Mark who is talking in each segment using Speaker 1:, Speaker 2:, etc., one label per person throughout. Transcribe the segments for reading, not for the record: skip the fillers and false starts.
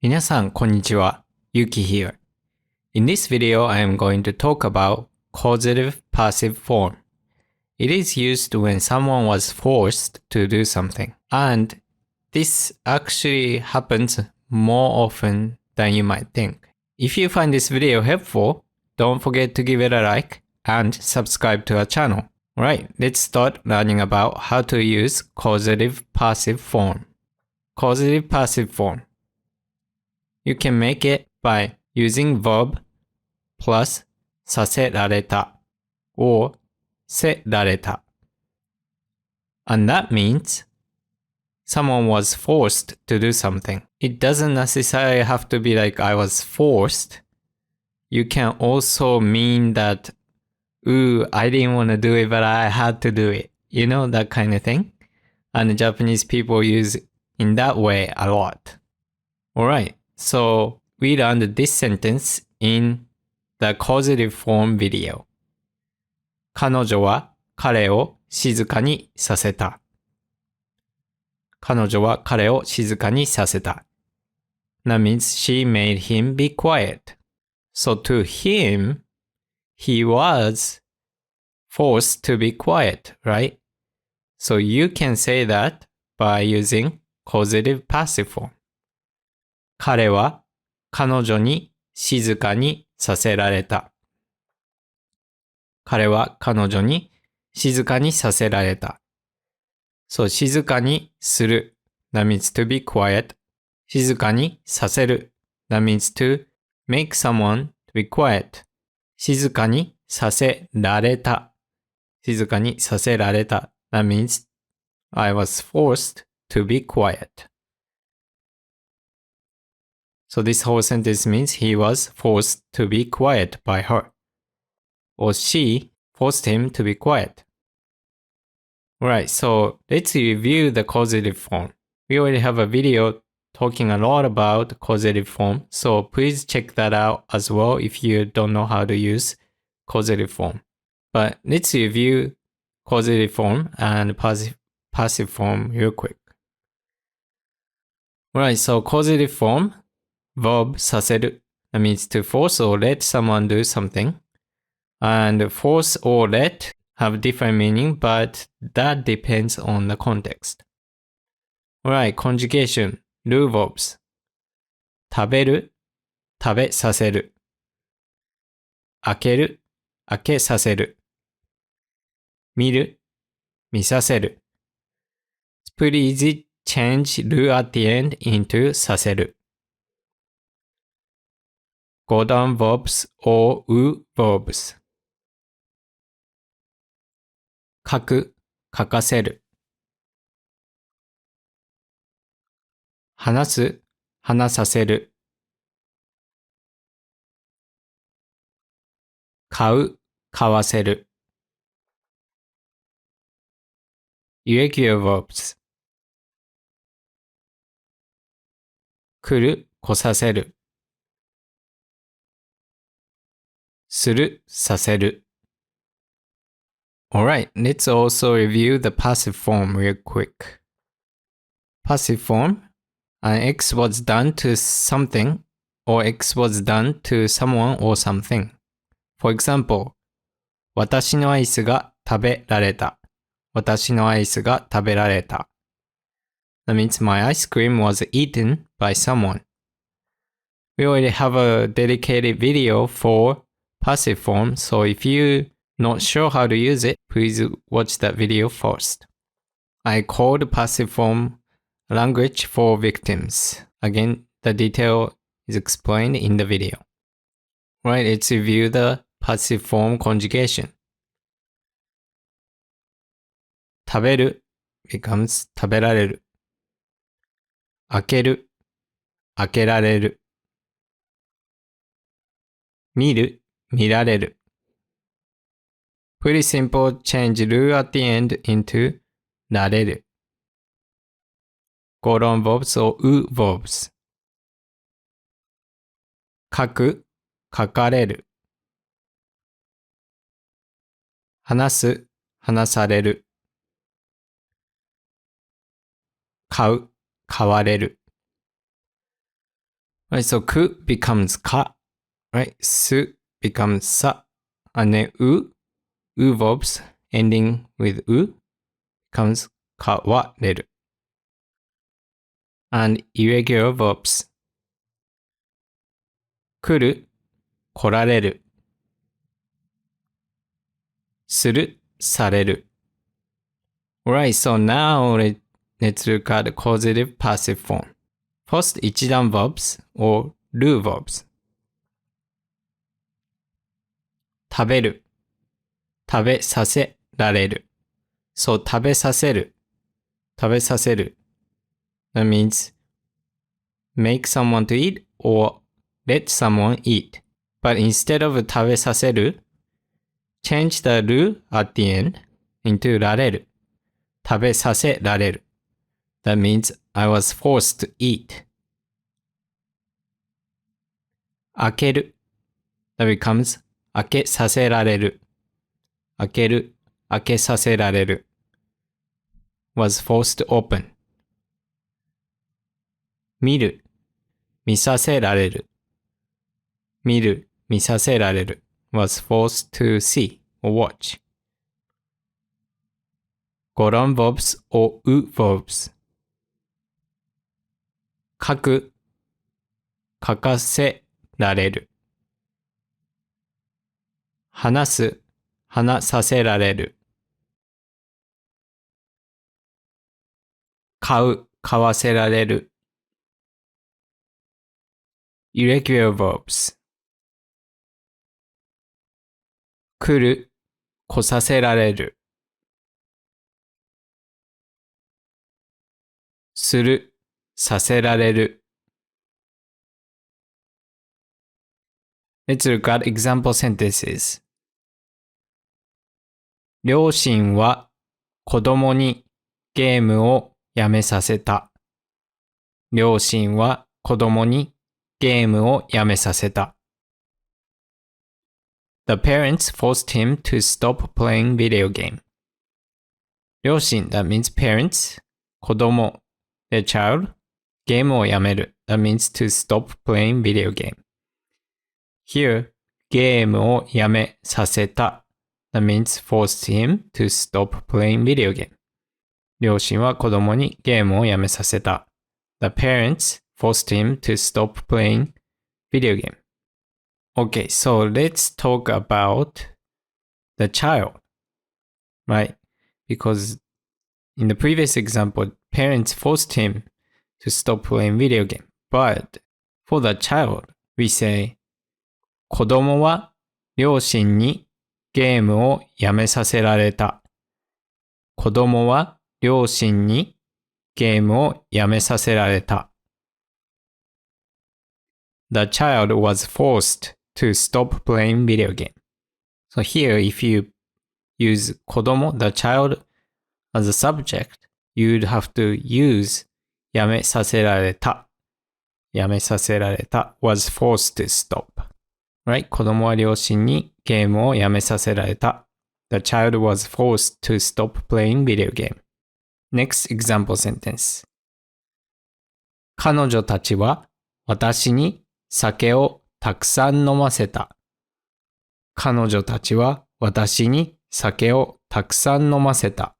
Speaker 1: 皆さん、こんにちは。Yuki here. In this video, I am going to talk about causative passive form. It is used when someone was forced to do something. And this actually happens more often than you might think. If you find this video helpful, don't forget to give it a like and subscribe to our channel. Alright, let's start learning about how to use causative passive form. Causative passive form.You can make it by using verb plus させられた or せられた. And that means someone was forced to do something. It doesn't necessarily have to be like I was forced. You can also mean that, I didn't want to do it, but I had to do it. You know, that kind of thing. And Japanese people use it in that way a lot. Alright.So we learned this sentence in the causative form video. 彼女は彼を静かにさせた。彼女は彼を静かにさせた。That means she made him be quiet. So to him, he was forced to be quiet, right? So you can say that by using causative passive form.彼は彼女に静かにさせられた。彼は彼女に静かにさせられた。そう、静かにする。That means to be quiet. 静かにさせる。That means to make someone to be quiet. 静かにさせられた。静かにさせられた。That means I was forced to be quiet.So this whole sentence means he was forced to be quiet by her. Or she forced him to be quiet. Alright, so let's review the causative form. We already have a video talking a lot about causative form, so please check that out as well if you don't know how to use causative form. But let's review causative form and passive form real quick. Alright, so causative form.Verb させる that means to force or let someone do something. And force or let have different meaning, but that depends on the context. Alright, conjugation, rule verbs. 食べる、食べさせる。開ける、開けさせる。見る、見させる。It's pretty easy. Change rule at the end into させる。Go down verbs or verbs. 書く、書かせる。話す、話させる。買う、買わせる。Irregular verbs. 来る、来させる。する、させる。Alright, let's also review the passive form real quick. Passive form, an X was done to something or X was done to someone or something. For example, 私のアイスが食べられた。私のアイスが食べられた。That means my ice cream was eaten by someone. We already have a dedicated video for passive form, so if you're not sure how to use it, please watch that video first. I called passive form language for victims. Again, the detail is explained in the video. Right, let's review the passive form conjugation. 食べる becomes 食べられる。開ける、開けられる。見る、見られる。Pretty simple, change rule at the end into られる。Go on verbs or verbs. 書く、書かれる。話す、話される。買う、買われる。Right, so く becomes か。Right, す becomes さ。And then う verbs ending with う becomes かわれる。And irregular verbs 来る、来られる。する、される。Alright, so now let's look at the causative passive form. First, 一段 verbs or る verbs. 食べる、食べさせられる。So, 食べさせる、食べさせる。That means make someone to eat or let someone eat. But instead of 食べさせる, change the る at the end into られる。食べさせられる。That means I was forced to eat. 開ける。That becomes 開けさせられる。開ける。開けさせられる。was forced to open. 見る。見させられる。見る。見させられる。was forced to see or watch. 語論 verbs or う verbs. 書く。書かせられる。話す。話させられる。買う。買わせられる。irregular verbs. 来る。来させられる。する。させられる。Let's look at example sentences. 両親は子供にゲームをやめさせた。両親は子供にゲームをやめさせた。The parents forced him to stop playing video game. 両親 that means parents. 子供 the child. ゲームをやめる that means to stop playing video game. Here, ゲームをやめさせた that means forced him to stop playing video game. 両親は子供にゲームをやめさせた。The parents forced him to stop playing video game. Okay, so let's talk about the child, right? Because in the previous example, parents forced him to stop playing video game. But for the child, we say, 子供は両親にゲームをやめさせられた。子供は両親にゲームをやめさせられた。The child was forced to stop playing video game. So here, if you use 子供, the child, as a subject, you'd have to use やめさせられた。やめさせられた was forced to stop. Right? 子供は両親にゲームをやめさせられた。The child was forced to stop playing video game. Next example sentence. 彼女たちは私に酒をたくさん飲ませた。彼女たちは私に酒をたくさん飲ませた。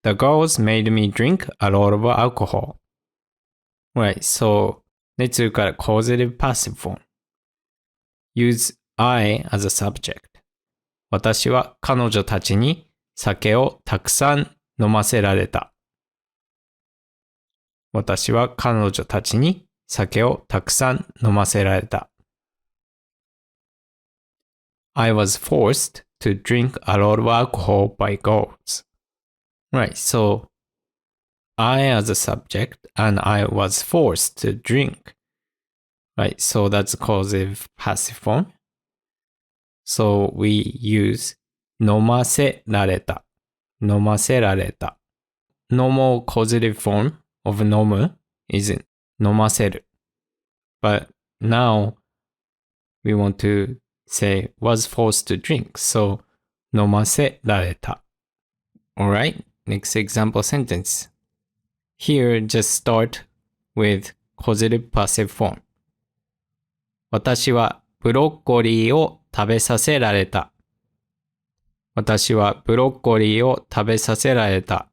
Speaker 1: The girls made me drink a lot of alcohol. Right, so let's look at causative passive form. Use I as a subject. 私は彼女たちに酒をたくさん飲ませられた。私は彼女たちに酒をたくさん飲ませられた。I was forced to drink a lot of alcohol by girls. Right, so I as a subject and I was forced to drink. Right, so that's causative passive form. So we use 飲ませられた。飲ませられた。Normal causative form of 飲む is 飲ませる。But now we want to say was forced to drink. So 飲ませられた。Alright, next example sentence. Here, just start with causative passive form. 私はブロッコリーを食べさせられた。私はブロッコリーを食べさせられた。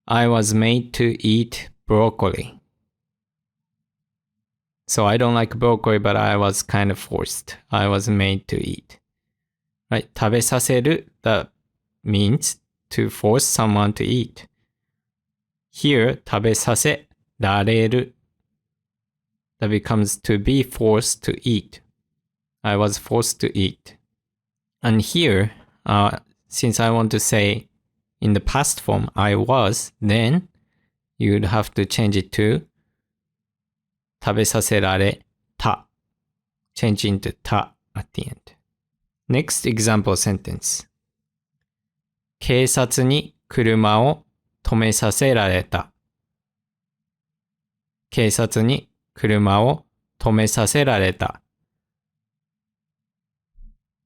Speaker 1: I was made to eat broccoli. So I don't like broccoli, but I was kind of forced. I was made to eat. Right? 食べさせる that means to force someone to eat. Here, 食べさせられる that becomes to be forced to eat. I was forced to eat. And here, since I want to say in the past form, I was, then you'd have to change it to 食べさせられた change into た at the end. Next example sentence. 警察に車を止めさせられた。警察に車を止めさせられた。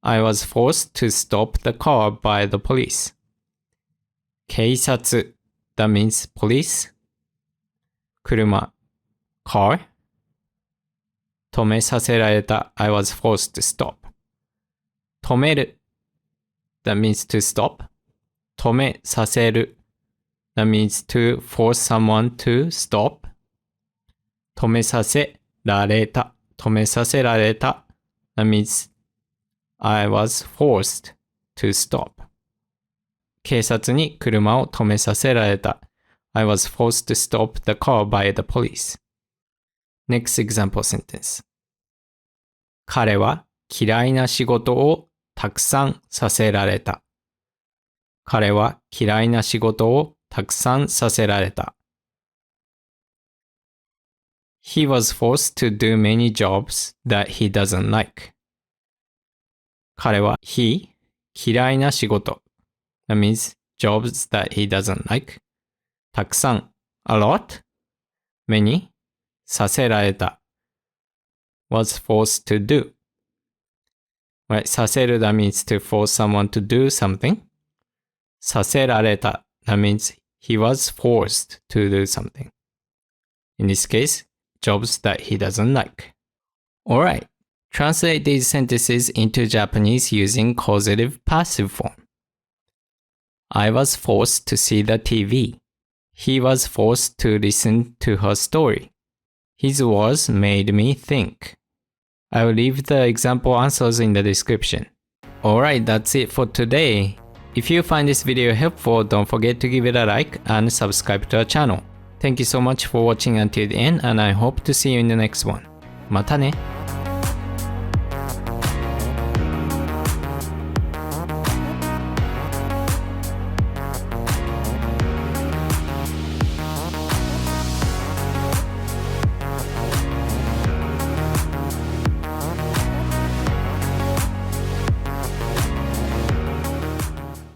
Speaker 1: I was forced to stop the car by the police. 警察 that means police. 車 car. 止めさせられた I was forced to stop. 止める that means to stop. 止めさせる that means to force someone to stop. 止めさせられた止めさせられた that means I was forced to stop. 警察に車を止めさせられた I was forced to stop the car by the police. Next example sentence. 彼は嫌いな仕事をたくさんさせられた。彼は嫌いな仕事をたくさんさせられた。He was forced to do many jobs that he doesn't like. 彼は he 嫌いな仕事 that means jobs that he doesn't like たくさん a lot many させられた was forced to do. Right, させる that means to force someone to do something. させられた that means he was forced to do something. In this case, jobs that he doesn't like. Alright, translate these sentences into Japanese using causative passive form. I was forced to see the TV. He was forced to listen to her story. His words made me think. I will leave the example answers in the description. Alright, that's it for today. If you find this video helpful, don't forget to give it a like and subscribe to our channel. Thank you so much for watching until the end, and I hope to see you in the next one. またね。